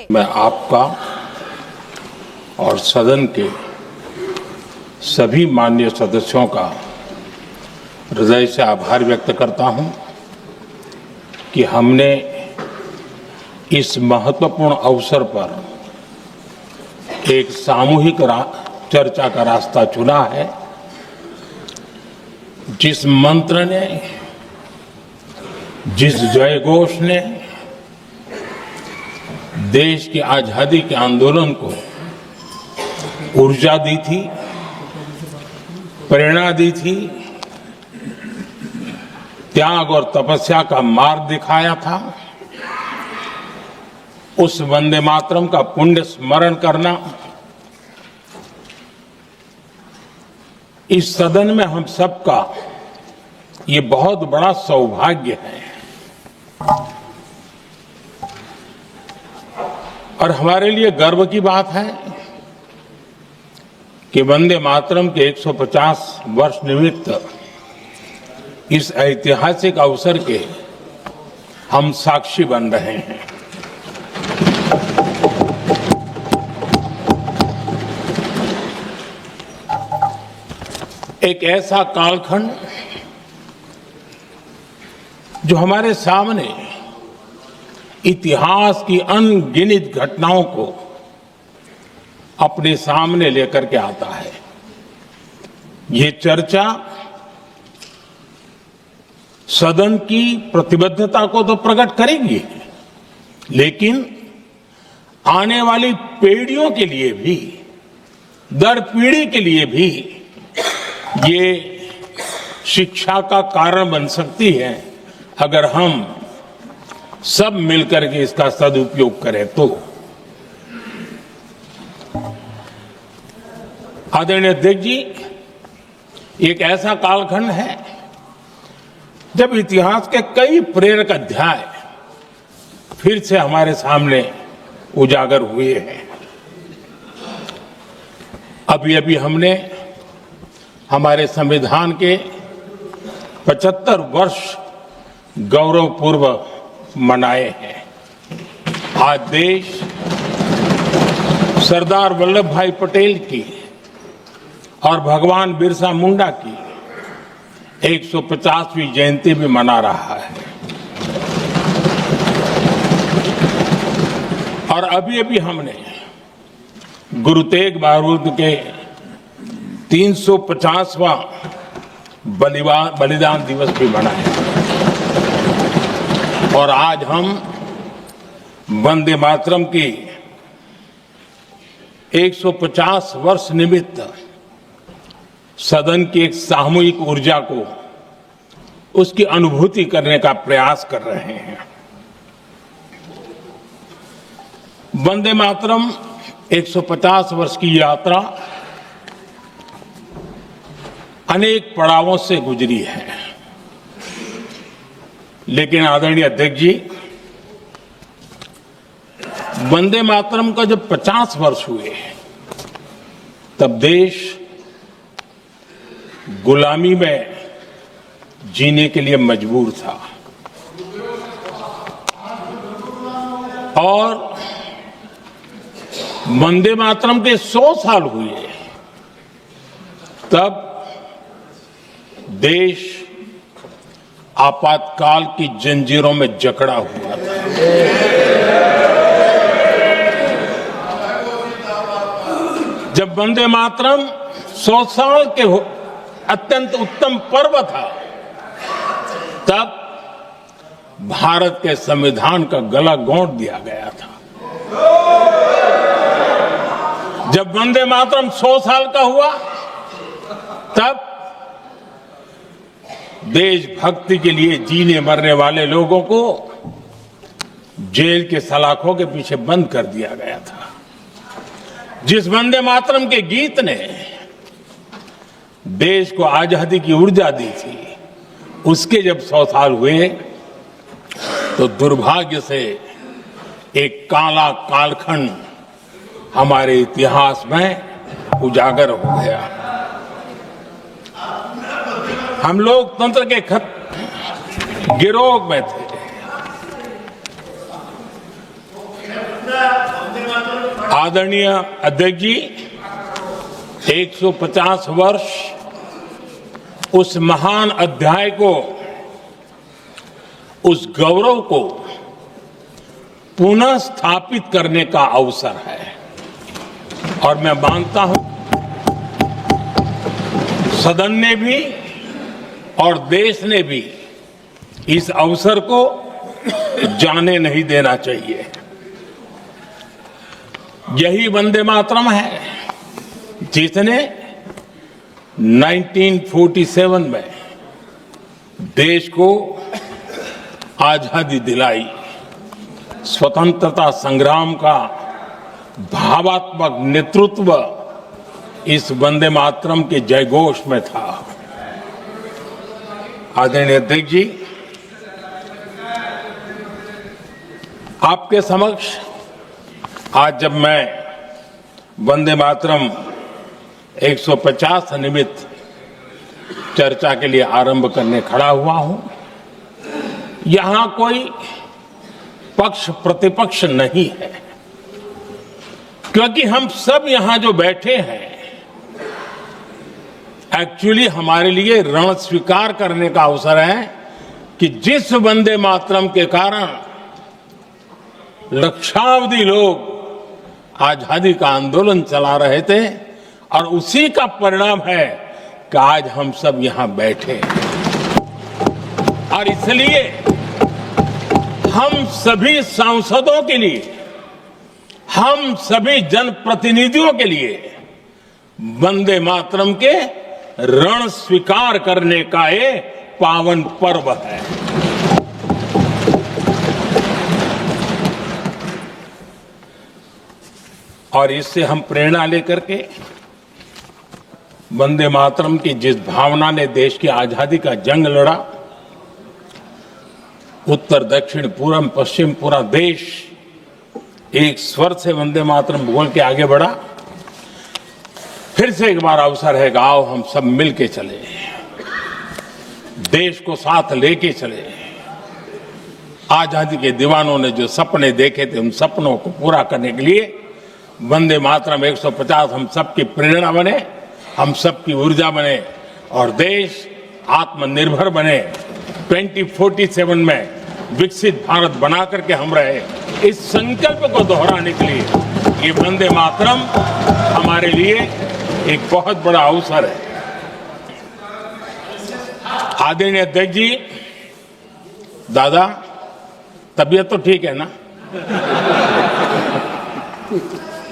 मैं आपका और सदन के सभी माननीय सदस्यों का हृदय से आभार व्यक्त करता हूं कि हमने इस महत्वपूर्ण अवसर पर एक सामूहिक चर्चा का रास्ता चुना है। जिस मंत्र ने, जिस जयघोष ने देश की आजादी के आंदोलन को ऊर्जा दी थी, प्रेरणा दी थी, त्याग और तपस्या का मार्ग दिखाया था, उस वंदे मातरम का पुण्य स्मरण करना इस सदन में हम सबका ये बहुत बड़ा सौभाग्य है। और हमारे लिए गर्व की बात है कि वंदे मातरम के 150 वर्ष निमित्त इस ऐतिहासिक अवसर के हम साक्षी बन रहे हैं। एक ऐसा कालखंड जो हमारे सामने इतिहास की अनगिनत घटनाओं को अपने सामने लेकर के आता है। ये चर्चा सदन की प्रतिबद्धता को तो प्रकट करेगी, लेकिन आने वाली पीढ़ियों के लिए भी, दर पीढ़ी के लिए भी ये शिक्षा का कारण बन सकती है अगर हम सब मिलकर के इसका सदुपयोग करें तो। आदरणीय अध्यक्ष जी, एक ऐसा कालखंड है जब इतिहास के कई प्रेरक अध्याय फिर से हमारे सामने उजागर हुए हैं। अभी अभी हमने हमारे संविधान के 75 वर्ष गौरवपूर्व मनाए हैं। आज देश सरदार वल्लभ भाई पटेल की और भगवान बिरसा मुंडा की 150वीं जयंती भी मना रहा है। और अभी अभी हमने गुरु तेग बहादुर के 350वां बलिदान दिवस भी मनाया। और आज हम वंदे मातरम की 150 वर्ष निमित्त सदन की एक सामूहिक ऊर्जा को, उसकी अनुभूति करने का प्रयास कर रहे हैं। वंदे मातरम 150 वर्ष की यात्रा अनेक पड़ावों से गुजरी है, लेकिन आदरणीय अध्यक्ष जी, वंदे मातरम का जब 50 वर्ष हुए तब देश गुलामी में जीने के लिए मजबूर था। और वंदे मातरम के 100 साल हुए तब देश आपातकाल की जंजीरों में जकड़ा हुआ था। जब वंदे मातरम 100 साल के अत्यंत उत्तम पर्व था, तब भारत के संविधान का गला घोंट दिया गया था। जब वंदे मातरम 100 साल का हुआ, तब देशभक्ति के लिए जीने मरने वाले लोगों को जेल के सलाखों के पीछे बंद कर दिया गया था। जिस वंदे मातरम के गीत ने देश को आजादी की ऊर्जा दी थी, उसके जब 100 साल हुए तो दुर्भाग्य से एक काला कालखंड हमारे इतिहास में उजागर हो गया। हम लोकतंत्र के गिरोह में थे। आदरणीय अध्यक्ष जी, 150 वर्ष उस महान अध्याय को, उस गौरव को पुनः स्थापित करने का अवसर है और मैं मानता हूं सदन ने भी और देश ने भी इस अवसर को जाने नहीं देना चाहिए। यही वंदे मातरम है जिसने 1947 में देश को आजादी दिलाई। स्वतंत्रता संग्राम का भावात्मक नेतृत्व इस वंदे मातरम के जयघोष में था। आदरणीय अध्यक्ष जी, आपके समक्ष आज जब मैं वंदे मातरम 150 निमित्त चर्चा के लिए आरंभ करने खड़ा हुआ हूं, यहां कोई पक्ष प्रतिपक्ष नहीं है, क्योंकि हम सब यहां जो बैठे हैं एक्चुअली हमारे लिए रण स्वीकार करने का अवसर है कि जिस वंदे मातरम के कारण लक्षावधि लोग आजादी का आंदोलन चला रहे थे और उसी का परिणाम है कि आज हम सब यहां बैठे और इसलिए हम सभी सांसदों के लिए, हम सभी जनप्रतिनिधियों के लिए वंदे मातरम के रण स्वीकार करने का ये पावन पर्व है। और इससे हम प्रेरणा लेकर के वंदे मातरम की जिस भावना ने देश की आजादी का जंग लड़ा, उत्तर दक्षिण पूर्व पश्चिम पूरा देश एक स्वर से वंदे मातरम बोल के आगे बढ़ा। फिर से एक बार अवसर है, आओ हम सब मिल के चले, देश को साथ लेके चले। आजादी के दीवानों ने जो सपने देखे थे उन सपनों को पूरा करने के लिए वंदे मातरम 150 हम सबकी प्रेरणा बने, हम सबकी ऊर्जा बने और देश आत्मनिर्भर बने। 2047 में विकसित भारत बना करके हम रहे, इस संकल्प को दोहराने के लिए ये वंदे मातरम हमारे लिए एक बहुत बड़ा अवसर है। आदरणीय अध्यक्ष जी, दादा तबीयत तो ठीक है ना?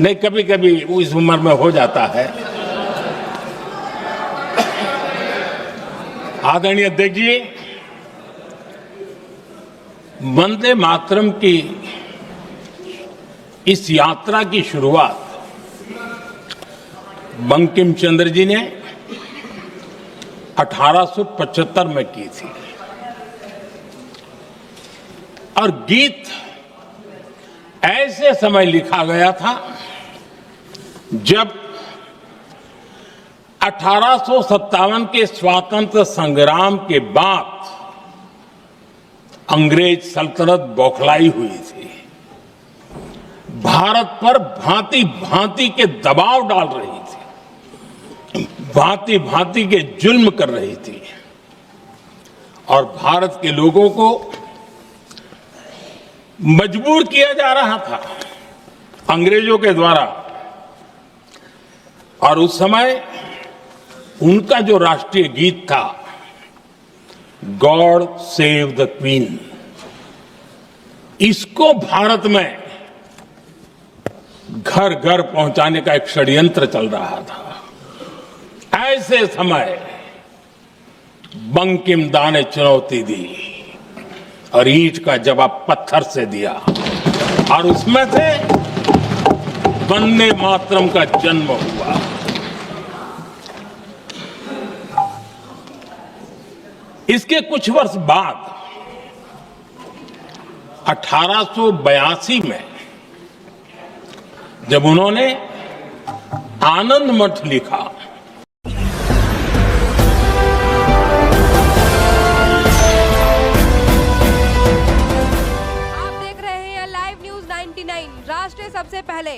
नहीं, कभी कभी इस उम्र में हो जाता है। आदरणीय अध्यक्ष जी, वंदे मातरम की इस यात्रा की शुरुआत बंकिम चंद्र जी ने 1875 में की थी और गीत ऐसे समय लिखा गया था जब 1857 के स्वातंत्र संग्राम के बाद अंग्रेज सल्तनत बौखलाई हुई थी, भारत पर भांति भांति के दबाव डाल रही थी, भांति भांति के जुल्म कर रही थी और भारत के लोगों को मजबूर किया जा रहा था अंग्रेजों के द्वारा। और उस समय उनका जो राष्ट्रीय गीत था, गॉड सेव द क्वीन, इसको भारत में घर घर पहुंचाने का एक षड्यंत्र चल रहा था। ऐसे समय बंकिम दा ने चुनौती दी और ईंट का जवाब पत्थर से दिया और उसमें से वंदे मातरम का जन्म हुआ। इसके कुछ वर्ष बाद 1882 में जब उन्होंने आनंद मठ लिखा, आप देख रहे हैं लाइव न्यूज 99, राष्ट्र सबसे पहले।